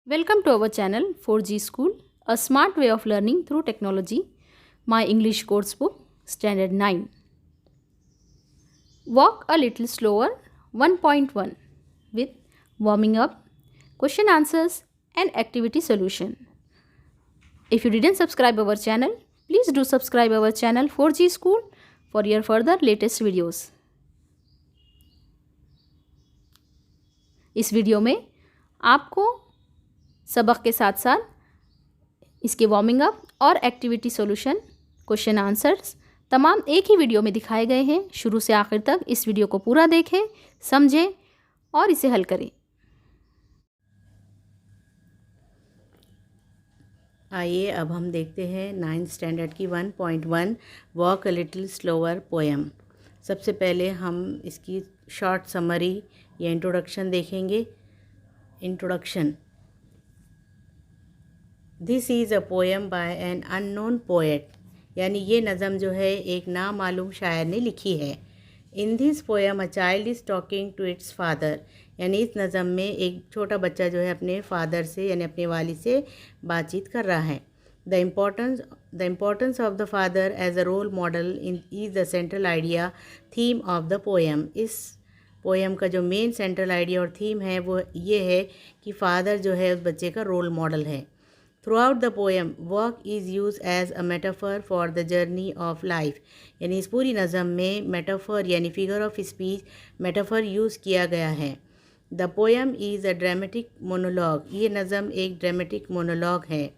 Welcome to our channel 4G School, a smart way of learning through technology. My English course book, Standard 9. Walk a little slower 1.1 with warming up, question answers and activity solution. If you didn't subscribe our channel, please do subscribe our channel 4G School for your further latest videos. इस video में आपको सबक के साथ साथ इसके warming up और activity solution, question answers तमाम एक ही वीडियो में दिखाए गए हैं। शुरू से आखिर तक इस वीडियो को पूरा देखें, समझें और इसे हल करें। आइए अब हम देखते हैं 9th स्टैंडर्ड की 1.1 walk a little slower poem. सबसे पहले हम इसकी शॉर्ट समरी या इंट्रोडक्शन देखेंगे। Introduction. This is a poem by an unknown poet, यानी ये नज़म जो है एक नामालूम शायर ने लिखी है। In this poem a child is talking to its father, यानी इस नज़म में एक छोटा बच्चा जो है अपने फादर से यानी अपने वालिद से बातचीत कर रहा है। The importance of the father as a role model in is the central idea theme of the poem. इस पोएम का जो मेन सेंट्रल आइडिया और थीम है वो ये है कि फ़ादर जो है उस बच्चे का रोल मॉडल है। Throughout the poem, walk is used as a metaphor for the journey of life, यानी इस पूरी नज़म में मेटाफर यानी figure of speech metaphor use किया गया है। The poem is a dramatic monologue, ये नज़म एक ड्रामेटिक मोनोलॉग है।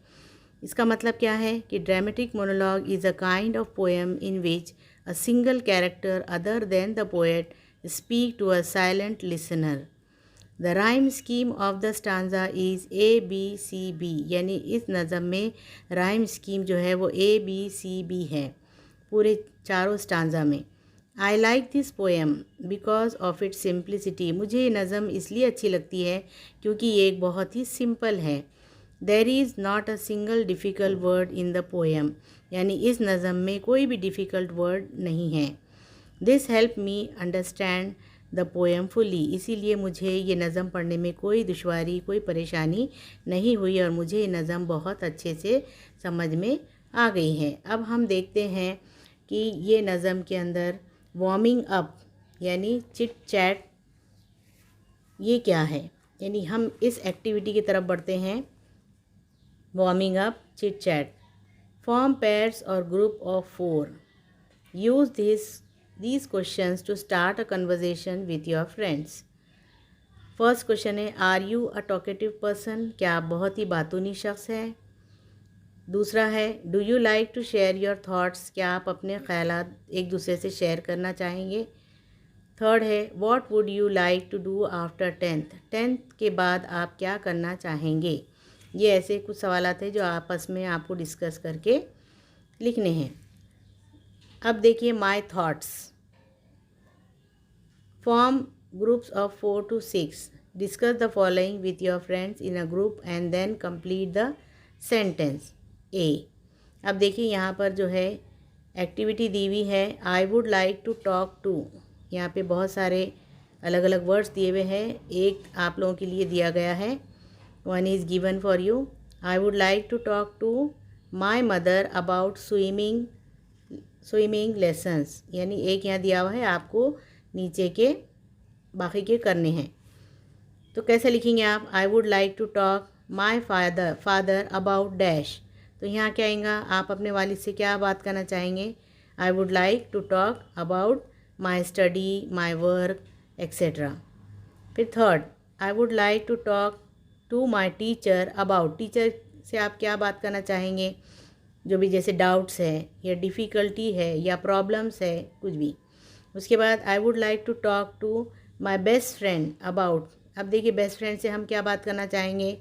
इसका मतलब क्या है कि dramatic monologue is a kind of poem in which a single character other than the poet speak to a silent listener. The rhyme scheme of the stanza is ABCB, यानी इस नज़म में राइम स्कीम जो है वो ABCB है पूरे चारों स्टांजा में। I like this poem because of it's simplicity, मुझे ये नज़म इसलिए अच्छी लगती है क्योंकि ये एक बहुत ही सिंपल है। There is not a single difficult word in the poem, यानी इस नज़म में कोई भी डिफ़िकल्ट वर्ड नहीं है। This help me understand the poem fully, इसीलिए मुझे ये नज़म पढ़ने में कोई दुश्वारी कोई परेशानी नहीं हुई और मुझे ये नज़म बहुत अच्छे से समझ में आ गई है। अब हम देखते हैं कि ये नज़म के अंदर वार्मिंग अप यानी चिट चैट ये क्या है, यानी हम इस एक्टिविटी की तरफ बढ़ते हैं। Warming up chit chat. Form pairs or group of 4। Use these questions to start a conversation with your friends. First question है, are you a talkative person, क्या आप बहुत ही बातूनी शख्स हैं। दूसरा है, do you like to share your thoughts, क्या आप अपने ख्यालात एक दूसरे से शेयर करना चाहेंगे। थर्ड है, what would you like to do after 10th के बाद आप क्या करना चाहेंगे। ये ऐसे कुछ सवालात हैं जो आपस में आपको डिस्कस करके लिखने हैं। अब देखिए my thoughts. Form groups of 4 to 6. Discuss the following with your friends in a group and then complete the sentence. A. अब देखिए यहाँ पर जो है एक्टिविटी दी हुई है। I would like to talk to, यहाँ पे बहुत सारे अलग अलग वर्ड्स दिए हुए हैं। एक आप लोगों के लिए दिया गया है, one is given for you. I would like to talk to my mother about swimming lessons, यानी एक यहाँ दिया हुआ है, आपको नीचे के बाकी के करने हैं। तो कैसे लिखेंगे आप, I would like to talk my father about dash, तो यहाँ क्या आएगा, आप अपने वालिद से क्या बात करना चाहेंगे। I would like to talk about my study, my work etcetera. फिर third, I would like to talk to my teacher about, teacher से आप क्या बात करना चाहेंगे, जो भी जैसे डाउट्स है या डिफ़िकल्टी है या प्रॉब्लम्स है कुछ भी। उसके बाद I would like to talk to my best friend about, अब देखिए बेस्ट फ्रेंड से हम क्या बात करना चाहेंगे,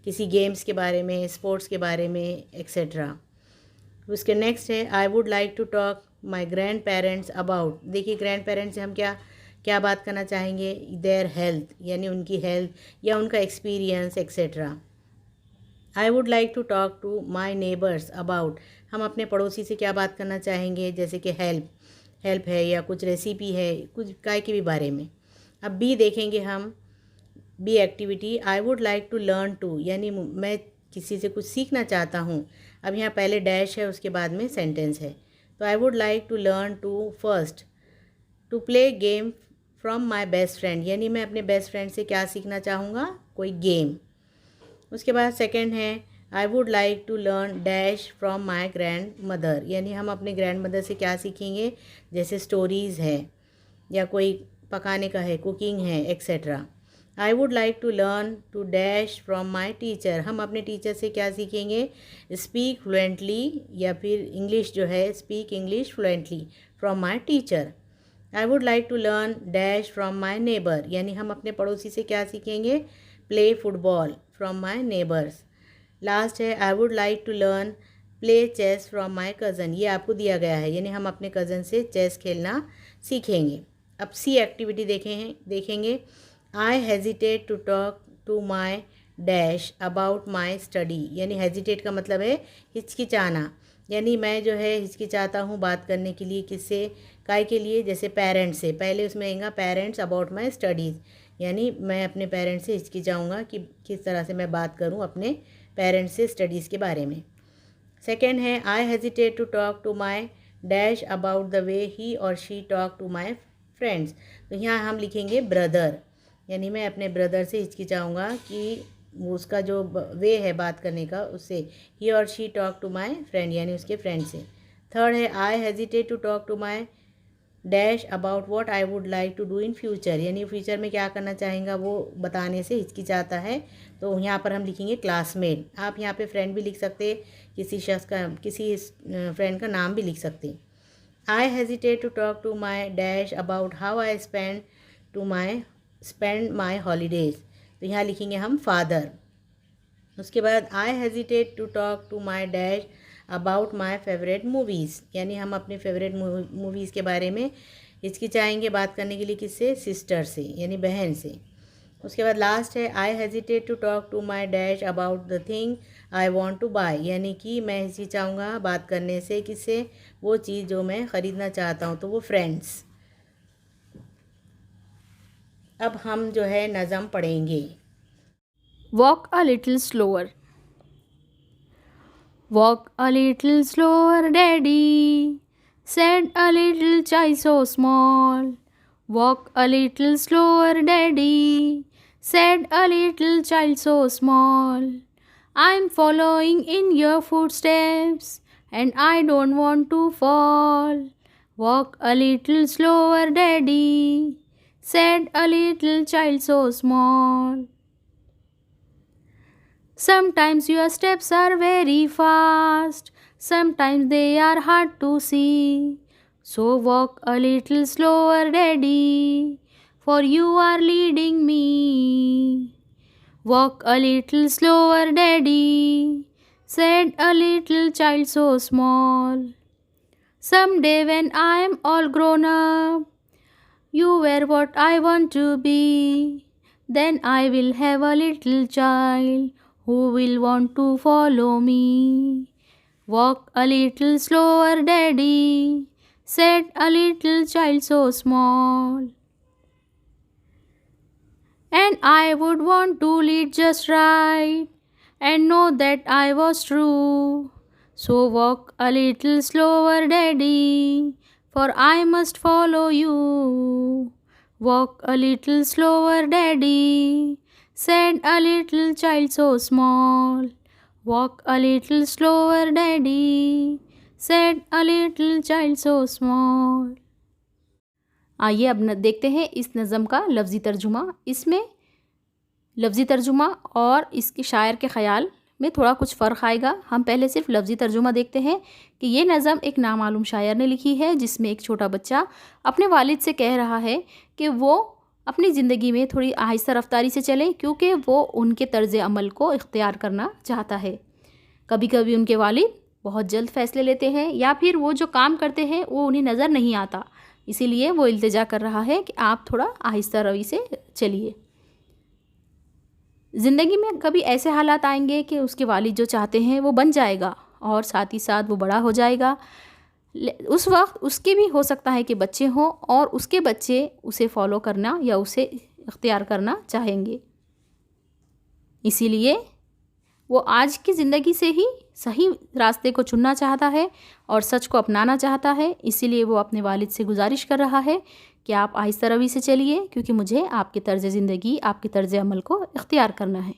किसी गेम्स के बारे में, स्पोर्ट्स के बारे में एक्सेट्रा। उसके नेक्स्ट है, I would like to talk my grandparents about, देखिए ग्रैंड पेरेंट्स से हम क्या क्या बात करना चाहेंगे, देयर हेल्थ, यानी उनकी हेल्थ या उनका experience etcetera. I would like to talk to my neighbours about, हम अपने पड़ोसी से क्या बात करना चाहेंगे, जैसे कि हेल्प है या कुछ रेसिपी है, कुछ काय के भी बारे में। अब बी देखेंगे हम, B activity, I would like to learn to, यानी मैं किसी से कुछ सीखना चाहता हूँ। अब यहाँ पहले डैश है, उसके बाद में सेंटेंस है। तो I would like to learn to first to play game from my best friend, यानी मैं अपने बेस्ट फ्रेंड से क्या सीखना चाहूँगा, कोई गेम। उसके बाद सेकंड है I would like to learn dash from my grandmother, यानी हम अपने ग्रैंड मदर से क्या सीखेंगे, जैसे स्टोरीज़ है या कोई पकाने का है, कुकिंग है, etcetera. I would like to learn to dash from my teacher, हम अपने टीचर से क्या सीखेंगे, स्पीक फ्लुएंटली, या फिर इंग्लिश जो है speak English fluently from my teacher. I would like to learn dash from my neighbour, यानी हम अपने पड़ोसी से क्या सीखेंगे, play football from my neighbours. Last है I would like to learn play chess from my cousin, ये आपको दिया गया है, यानी हम अपने कज़न से चेस खेलना सीखेंगे। अब सी एक्टिविटी देखेंगे। I hesitate to talk to my dash about my study, यानी हेजिटेट का मतलब है हिचकिचाना, यानी मैं जो है हिचकिचाता हूँ बात करने के लिए, किससे, काय के लिए, जैसे पेरेंट्स से। पहले उसमें आएगा पेरेंट्स अबाउट माई स्टडीज़, यानी मैं अपने पेरेंट्स से हिचकिचाऊँगा कि किस तरह से मैं बात करूँ अपने पेरेंट्स से स्टडीज़ के बारे में। सेकेंड है I hesitate to talk to my dash about the way he or she talk to my friends, तो यहाँ हम लिखेंगे ब्रदर, यानी मैं अपने ब्रदर से हिचकिचाऊँगा कि उसका जो वे है बात करने का, उससे he or she talk to my friend, यानी उसके फ्रेंड से। थर्ड है I hesitate to talk to my dash about what I would like to do in future, यानी फ्यूचर में क्या करना चाहेगा वो बताने से हिचकिचाता है, तो यहाँ पर हम लिखेंगे क्लासमेट। आप यहाँ पे फ्रेंड भी लिख सकते, किसी शख्स का, किसी फ्रेंड का नाम भी लिख सकते। I hesitate to talk to my dash about how I spend my holidays, तो यहाँ लिखेंगे हम फादर। उसके बाद I hesitate to talk to my dash about my favourite movies, यानी हम अपने फेवरेट मूवीज़ के बारे में हिचकिचाएंगे बात करने के लिए, किससे, सिस्टर से, यानी बहन से। उसके बाद लास्ट है I hesitate to talk to my dash about the thing I want to buy, यानी कि मैं हिचकिचाऊँगा बात करने से, किससे, वो चीज़ जो मैं ख़रीदना चाहता हूँ, तो वो फ्रेंड्स। अब हम जो है नज़म पढ़ेंगे। Walk a little slower, walk a little slower daddy, said a little child so small, walk a little slower daddy, said a little child so small. I'm following in your footsteps and I don't want to fall. Walk a little slower, daddy, said a little child so small. Sometimes your steps are very fast, sometimes they are hard to see. So walk a little slower, daddy, for you are leading me. Walk a little slower, daddy, said a little child so small. Someday when I am all grown up, you were what I want to be. Then I will have a little child who will want to follow me. Walk a little slower, daddy, said a little child so small. And I would want to lead just right and know that I was true. So walk a little slower, daddy, for I must follow you. Walk a little slower, daddy, said a little child so small. Walk a little slower, daddy, said a little child so small. आइए अब देखते हैं इस नज़म का लफ्ज़ी तर्जुमा। इसमें लफ्ज़ी तर्जुमा और इसके शायर के ख़याल में थोड़ा कुछ फ़र्क आएगा। हम पहले सिर्फ लफ्ज़ी तर्जुमा देखते हैं कि ये नज़म एक नामालूम शायर ने लिखी है, जिसमें एक छोटा बच्चा अपने वालिद से कह रहा है कि वो अपनी ज़िंदगी में थोड़ी आहिस्ता रफ्तारी से चले, क्योंकि वो उनके तर्ज़ अमल को इख्तियार करना चाहता है। कभी कभी उनके वालिद बहुत जल्द फ़ैसले लेते हैं, या फिर वो जो काम करते हैं वो उन्हें नज़र नहीं आता, इसीलिए वो इल्तिजा कर रहा है कि आप थोड़ा आहिस्ता रवी से चलिए। ज़िंदगी में कभी ऐसे हालात आएंगे कि उसके वालिद जो चाहते हैं वो बन जाएगा, और साथ ही साथ वो बड़ा हो जाएगा। उस वक्त उसके भी हो सकता है कि बच्चे हों और उसके बच्चे उसे फॉलो करना या उसे इख्तियार करना चाहेंगे। इसीलिए वो आज की ज़िंदगी से ही सही रास्ते को चुनना चाहता है और सच को अपनाना चाहता है। इसीलिए वो अपने वालिद से गुजारिश कर रहा है कि आप आहिस्ता रवी से चलिए, क्योंकि मुझे आपके तर्ज़ ज़िंदगी, आपके तर्ज़ अमल को इख्तियार करना है।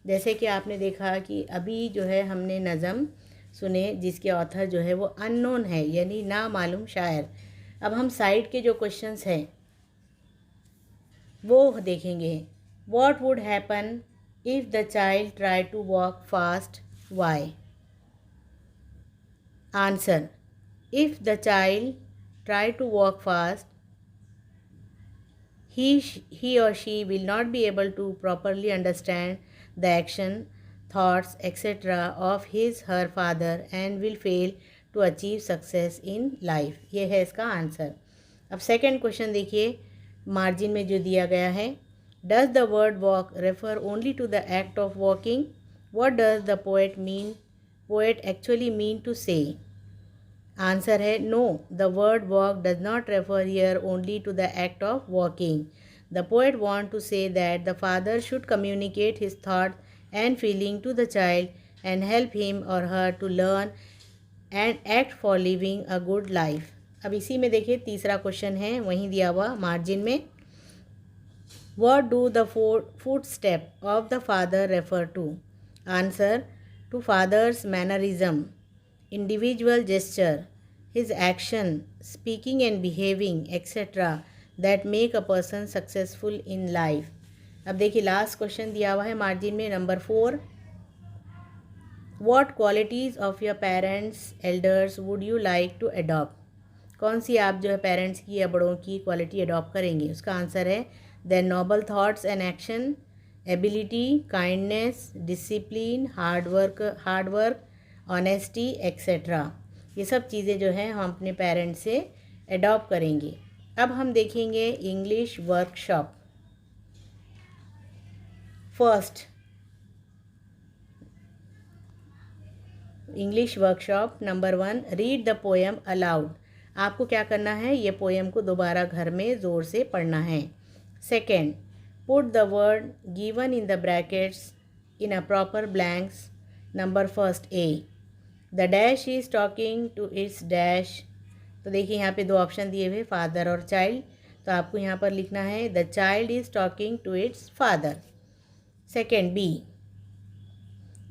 जैसे कि आपने देखा कि अभी जो है हमने नज़म सुने जिसके ऑथर जो है वो अननोन है, यानी नामालूम शायर। अब हम साइड के जो क्वेश्चंस हैं वो देखेंगे। What would happen if the child try to walk fast, why? Answer, if the child try to walk fast, he or she will not be able to properly understand the action, thoughts, etc. of his her father and will fail to achieve success in life. ये है इसका answer. अब second question देखिए, margin में जो दिया गया है, does the word walk refer only to the act of walking? What does the poet actually mean to say? Answer है no, the word walk does not refer here only to the act of walking. The poet want to say that the father should communicate his thought and feeling to the child and help him or her to learn and act for living a good life. अब इसी में देखिए तीसरा question है, वहीं दिया हुआ margin में, what do the footstep of the father refer to? Answer, to father's mannerism, individual gesture, his action, speaking and behaving, etc. that make a person successful in life. अब देखिए last question दिया हुआ है margin में, number 4. What qualities of your parents, elders would you like to adopt? कौन सी आप जो है पेरेंट्स की या बड़ों की क्वालिटी अडॉप्ट करेंगे? उसका आंसर है their noble thoughts and action, ability, kindness, discipline, hard work, honesty, etcetera. ये सब चीज़ें जो हैं हम अपने पेरेंट्स से अडॉप्ट करेंगे. अब हम देखेंगे English workshop. First, English workshop number 1, read the poem allowed. आपको क्या करना है, ये पोएम को दोबारा घर में ज़ोर से पढ़ना है. Second, put the word given in the brackets in a proper blanks. Number first A, the dash is talking to its dash. तो देखिए यहाँ पे दो ऑप्शन दिए हुए, फादर और चाइल्ड. तो आपको यहाँ पर लिखना है the child is talking to its father. Second B,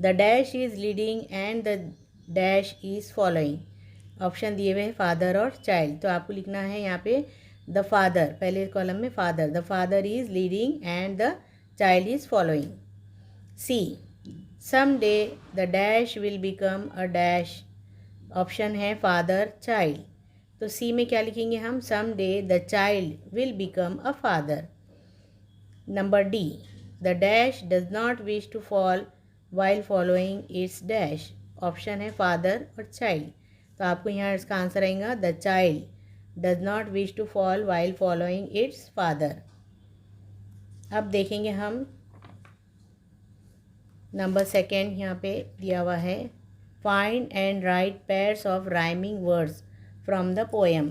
the dash is leading and the dash is following. Option दिए हुए हैं फादर और चाइल्ड. तो आपको लिखना है यहाँ पे द फादर, पहले कॉलम में father, the father is leading and the child is following. C, someday the dash will become a dash. Option है फादर चाइल्ड. तो सी में क्या लिखेंगे हम, someday the child will become a father. Number D, the dash does not wish to fall while following its dash. Option है father और child. तो आपको यहाँ इसका आंसर आएगा the child does not wish to fall while following its father. अब देखेंगे हम नंबर सेकेंड, यहाँ पे दिया हुआ है, find and right pairs of rhyming words from the poem,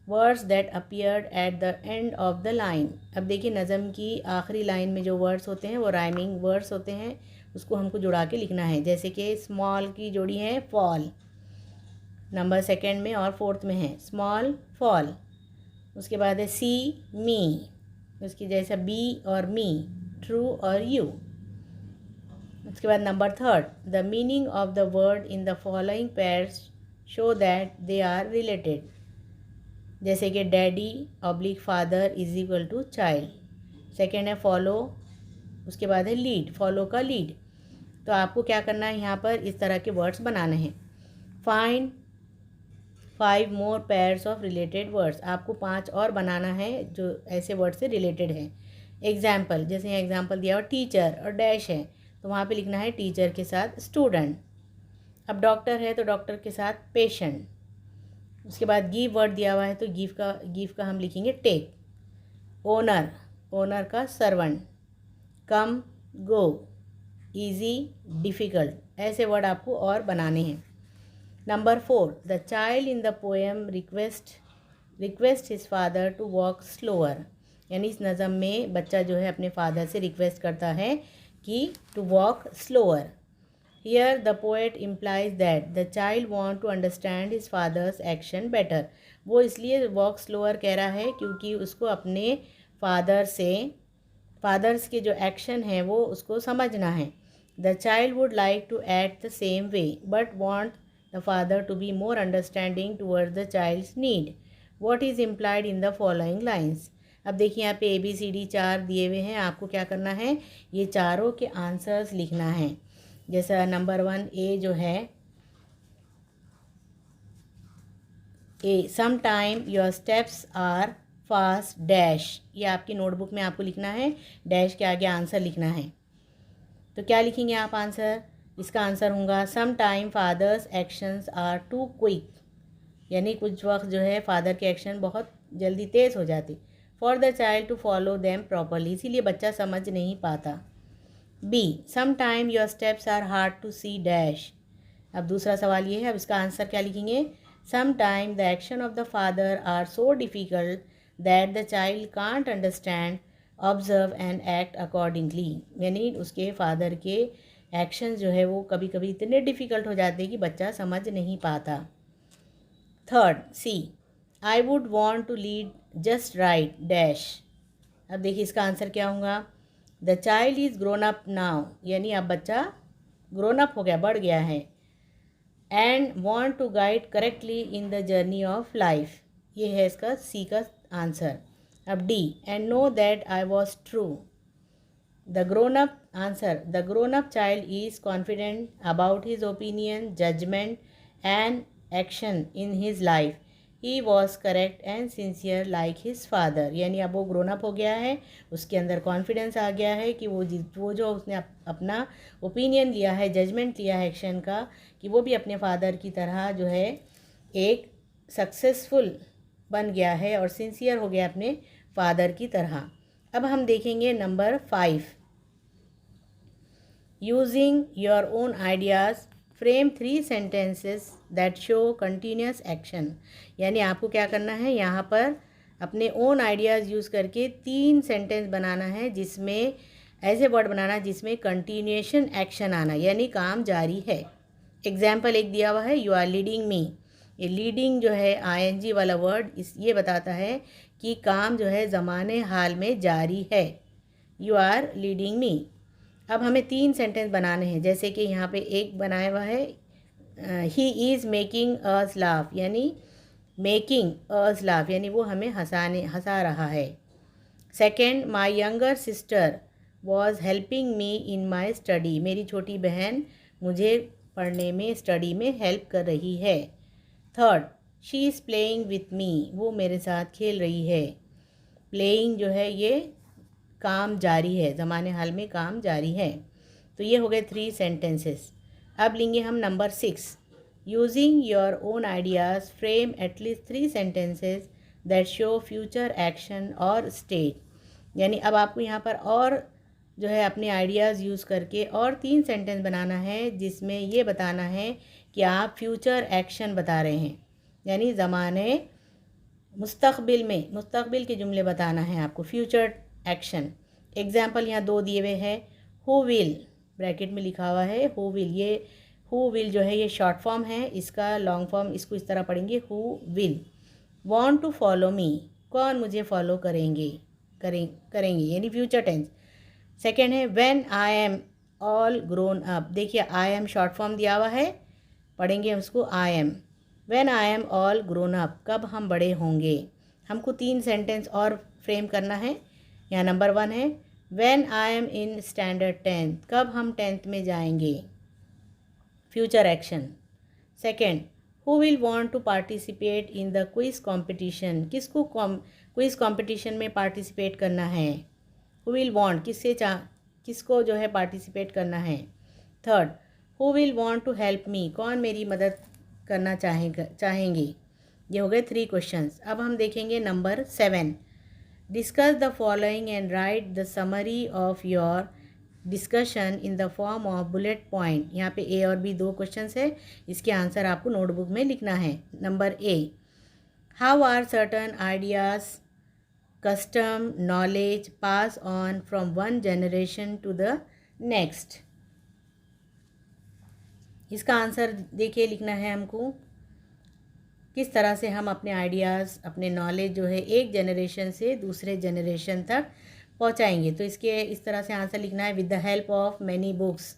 words that appeared at the end of the line. अब देखिए नज़म की आखिरी लाइन में जो वर्ड्स होते हैं वो राइमिंग वर्ड्स होते हैं, उसको हमको जुड़ा के लिखना है. जैसे कि स्मॉल की जोड़ी है फॉल, नंबर सेकेंड में और फोर्थ में है स्मॉल फॉल. उसके बाद है सी मी, उसकी जैसा बी और मी, ट्रू और यू. उसके बाद number third, the meaning of the word in the following pairs show that they are related. जैसे कि daddy oblique father is equal to child. Second है फॉलो, उसके बाद है लीड, फॉलो का लीड. तो आपको क्या करना है, यहाँ पर इस तरह के वर्ड्स बनाने हैं. Find 5 more pairs of related words. आपको 5 और बनाना है जो ऐसे वर्ड से रिलेटेड है. एग्जाम्पल, जैसे यहाँ एग्जाम्पल दिया और टीचर और डैश है, तो वहाँ पे लिखना है टीचर के साथ स्टूडेंट. अब डॉक्टर है तो डॉक्टर के साथ पेशेंट. उसके बाद गिव वर्ड दिया हुआ है तो गिव का हम लिखेंगे टेक. ओनर, ओनर का servant. Come, go, easy, difficult. ऐसे वर्ड आपको और बनाने हैं. Number 4, the child in the poem request his father to walk slower. यानी इस नज़म में बच्चा जो है अपने फादर से रिक्वेस्ट करता है कि to walk slower. Here the poet implies that the child want to understand his father's action better. वो इसलिए वॉक स्लोअर कह रहा है क्योंकि उसको अपने फादर्स के जो एक्शन हैं वो उसको समझना है। The child would like to act the same way but want the father to be more understanding toward the child's need. What is implied in the following lines. अब देखिए यहाँ पे ABCD 4 दिए हुए हैं, आपको क्या करना है, ये चारों के आंसर्स लिखना है। जैसा नंबर 1 A जो है, A some time your steps are fast dash, ये आपकी नोटबुक में आपको लिखना है, डैश के आगे आंसर लिखना है। तो क्या लिखेंगे आप आंसर, इसका आंसर होगा some time father's actions are too quick, यानी कुछ वक्त जो है फादर के एक्शन बहुत जल्दी तेज़ हो जाते, for the child to follow them properly, इसीलिए बच्चा समझ नहीं पाता। B some time your steps are hard to see dash. अब दूसरा सवाल ये है, अब इसका आंसर क्या लिखेंगे, some time the action of the father are so difficult that the child can't understand observe and act accordingly, यानी उसके फादर के एक्शन जो है वो कभी कभी इतने डिफ़िकल्ट हो जाते हैं कि बच्चा समझ नहीं पाता। Third C I would want to lead just right dash. अब देखिए इसका आंसर क्या होगा, the child is grown up now, यानी अब बच्चा ग्रोन अप हो गया, बढ़ गया है, and want to guide correctly in the journey of life, ये है इसका सी का आंसर। अब D and know that I was true. The grown up answer, the grown up child is confident about his opinion judgement and action in his life, he was correct and sincere like his father, यानी अब वो grown up हो गया है, उसके अंदर confidence आ गया है कि वो जो उसने अपना ओपिनियन लिया है, जजमेंट लिया है एक्शन का, कि वो भी अपने फादर की तरह जो है एक सक्सेसफुल बन गया है और सिंसियर हो गया अपने फादर की तरह। अब हम देखेंगे number 5, using your own ideas frame 3 sentences that show continuous action, यानी आपको क्या करना है, यहाँ पर अपने ओन आइडियाज़ यूज़ करके 3 सेंटेंस बनाना है जिसमें ऐसे वर्ड बनाना जिसमें कंटिन्यूएशन एक्शन आना, यानी काम जारी है। एग्जाम्पल एक दिया हुआ है, यू आर लीडिंग मी, ये लीडिंग जो है ING वाला वर्ड ये बताता है कि काम जो है ज़माने हाल में जारी है, यू आर लीडिंग मी। अब हमें 3 सेंटेंस बनाने हैं, जैसे कि यहाँ पे एक बनाया हुआ है, he is making us laugh, यानी मेकिंग अस लाफ यानी वो हमें हंसा रहा है। Second, my younger sister was helping me in my study, मेरी छोटी बहन मुझे पढ़ने में, स्टडी में हेल्प कर रही है। Third, she is playing with me, वो मेरे साथ खेल रही है। प्लेइंग जो है ये काम जारी है, ज़माने हाल में काम जारी है। तो ये हो गए 3 सेंटेंसेस। अब लेंगे हम number 6, using your own ideas frame at least 3 sentences that show future action और स्टेट, यानी अब आपको यहाँ पर और जो है अपने आइडियाज़ यूज़ करके और 3 सेंटेंस बनाना है जिसमें ये बताना है कि आप फ्यूचर एक्शन बता रहे हैं, यानी ज़माने मुस्तक़बिल के जुमले बताना है आपको, फ्यूचर एक्शन। एग्जाम्पल यहाँ 2 दिए हुए हैं, हु विल, ब्रैकेट में लिखा हुआ है हु विल, ये हु विल जो है ये शॉर्ट फॉर्म है, इसका लॉन्ग फॉर्म इसको इस तरह पढ़ेंगे, who will. Want to follow me, कौन मुझे फॉलो करेंगे यानी फ्यूचर टेंस। सेकेंड है when I am all grown up, देखिए आई एम शॉर्ट फॉर्म दिया हुआ है, पढ़ेंगे उसको I am. When I am all grown up, कब हम बड़े होंगे। हमको 3 सेंटेंस और फ्रेम करना है। यहाँ नंबर 1 है when I am in standard 10, कब हम 10th में जाएंगे, future action. Second, who will want to participate in the quiz competition, किसको क्विज़ कंपटीशन में पार्टिसिपेट करना है। हु विल वांट, किसको जो है पार्टिसिपेट करना है। Third, who will want to help me, कौन मेरी मदद करना चाहेंगे। ये हो गए 3 क्वेश्चंस। अब हम देखेंगे number 7, discuss the following and right the summary of your discussion in the form of bullet point. यहाँ पे A और B 2 क्वेश्चंस है, इसके आंसर आपको नोटबुक में लिखना है। Number A, how are certain ideas custom, knowledge pass on from one generation to the next. इसका आंसर देखिए लिखना है हमको, किस तरह से हम अपने आइडियाज़, अपने नॉलेज जो है एक जनरेशन से दूसरे जनरेशन तक पहुंचाएंगे। तो इसके इस तरह से आंसर लिखना है, with the help of many books,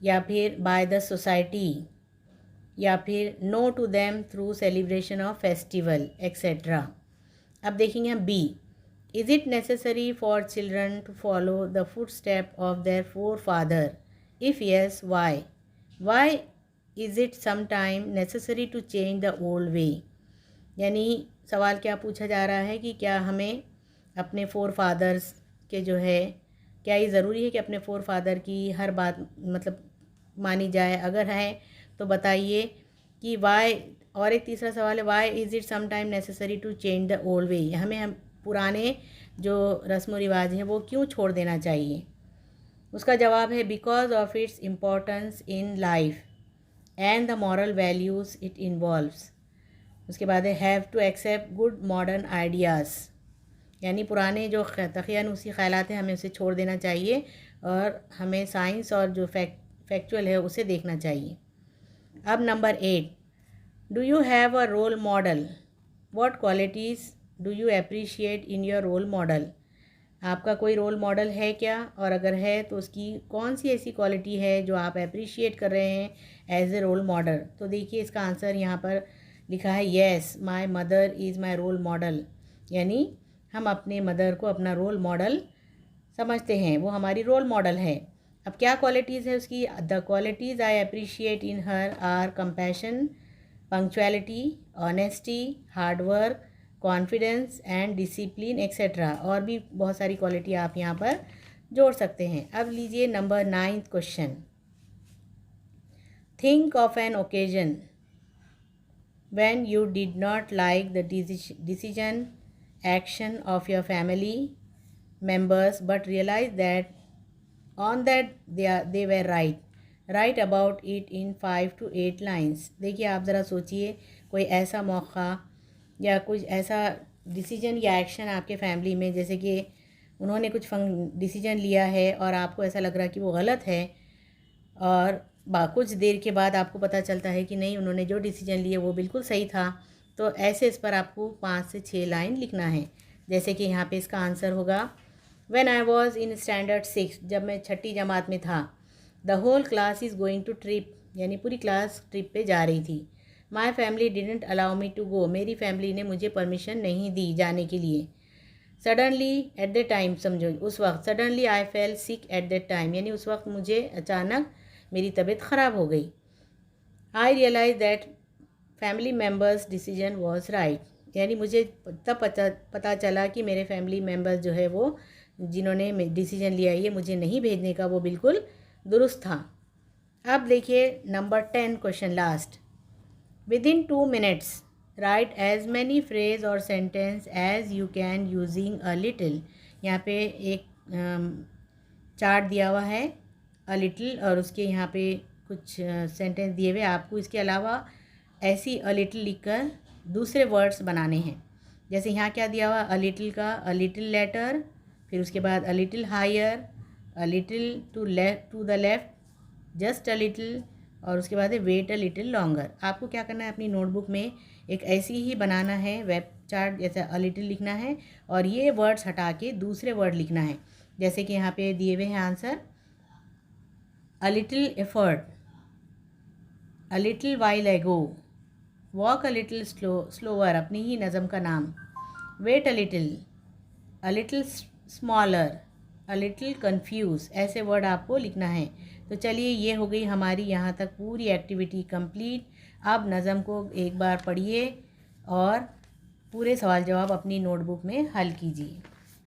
या फिर बाय द सोसाइटी, या फिर know to them through celebration of festival etcetera. अब देखेंगे हम B, is it necessary for children to follow the footstep of their forefather, if yes why, why is it sometime necessary to change the old way. यानी सवाल क्या पूछा जा रहा है कि क्या हमें अपने फोर फादर्स के जो है, क्या ये ज़रूरी है कि अपने फोर फादर की हर बात मतलब मानी जाए, अगर है तो बताइए कि वाई। और एक तीसरा सवाल है, why is it sometime necessary to change the old way, हमें हम पुराने जो रस्म व रिवाज हैं वो क्यों छोड़ देना चाहिए। उसका जवाब है, because of its importance in life and the moral values it involves. उसके बाद है, have to accept good modern ideas, यानी पुराने जो तखियानुसी ख्यालात हैं हमें उसे छोड़ देना चाहिए और हमें साइंस और जो फैक्चुअल है उसे देखना चाहिए। अब number 8, do you have a role model, what qualities do you appreciate in your role model. आपका कोई रोल मॉडल है क्या, और अगर है तो उसकी कौन सी ऐसी क्वालिटी है जो आप अप्रिशिएट कर रहे हैं एज ए रोल मॉडल। तो देखिए इसका आंसर यहाँ पर लिखा है, yes my mother is my role model, यानी हम अपने मदर को अपना रोल मॉडल समझते हैं, वो हमारी रोल मॉडल है। अब क्या क्वालिटीज़ है उसकी, the qualities I appreciate in her are compassion, punctuality, honesty, hard work, confidence and discipline et cetera. और भी बहुत सारी क्वालिटी आप यहाँ पर जोड़ सकते हैं। अब लीजिए number 9 question, think of an occasion when you did not like the decision action of your family members but realize that on that they were right, write about it in 5 to 8 lines। देखिए आप ज़रा सोचिए, कोई ऐसा मौका या कुछ ऐसा डिसीजन या एक्शन आपके फैमिली में, जैसे कि उन्होंने कुछ डिसीजन लिया है और आपको ऐसा लग रहा है कि वो गलत है, और कुछ देर के बाद आपको पता चलता है कि नहीं, उन्होंने जो डिसीजन लिया वो बिल्कुल सही था। तो ऐसे इस पर आपको 5 से 6 लाइन लिखना है। जैसे कि यहाँ पे इसका आंसर होगा, When I was in standard 6, जब मैं 6ठी जमात में था, the whole class is going to trip, यानी पूरी क्लास ट्रिप पे जा रही थी। My family didn't allow me to go, मेरी फैमिली ने मुझे परमिशन नहीं दी जाने के लिए। Suddenly at the time, समझो उस वक्त, suddenly I fell sick at that time, यानी उस वक्त मुझे अचानक मेरी तबीयत ख़राब हो गई। I realized that family members decision was right, यानी मुझे तब पता चला कि मेरे फैमिली मेम्बर्स जो है वो जिन्होंने डिसीजन लिया ये मुझे नहीं भेजने का, वो बिल्कुल दुरुस्त था। अब देखिए number 10 question last, within 2 minutes write as many phrase or sentence as you can using a little. यहाँ पे एक चार्ट दिया हुआ है अ लिटिल, और उसके यहाँ पे कुछ सेंटेंस दिए हुए, आपको इसके अलावा ऐसी अ लिटिल लिखकर दूसरे वर्ड्स बनाने हैं। जैसे यहाँ क्या दिया हुआ, अ लिटिल का अ लिटिल लेटर, फिर उसके बाद a little higher, a little to the left, just a little, और उसके बाद है वेट अ लिटिल लॉन्गर। आपको क्या करना है, अपनी नोटबुक में एक ऐसी ही बनाना है वेब चार्ट, जैसे अ लिटिल लिखना है और ये वर्ड्स हटा के दूसरे वर्ड लिखना है। जैसे कि यहाँ पे दिए हुए हैं answer, a little effort, a little while ago, walk a little slower, अपनी ही नज़म का नाम, wait a little smaller, a little confuse, ऐसे वर्ड आपको लिखना है। तो चलिए ये हो गई हमारी यहाँ तक पूरी एक्टिविटी कंप्लीट। अब नज़म को एक बार पढ़िए और पूरे सवाल जवाब अपनी नोटबुक में हल कीजिए।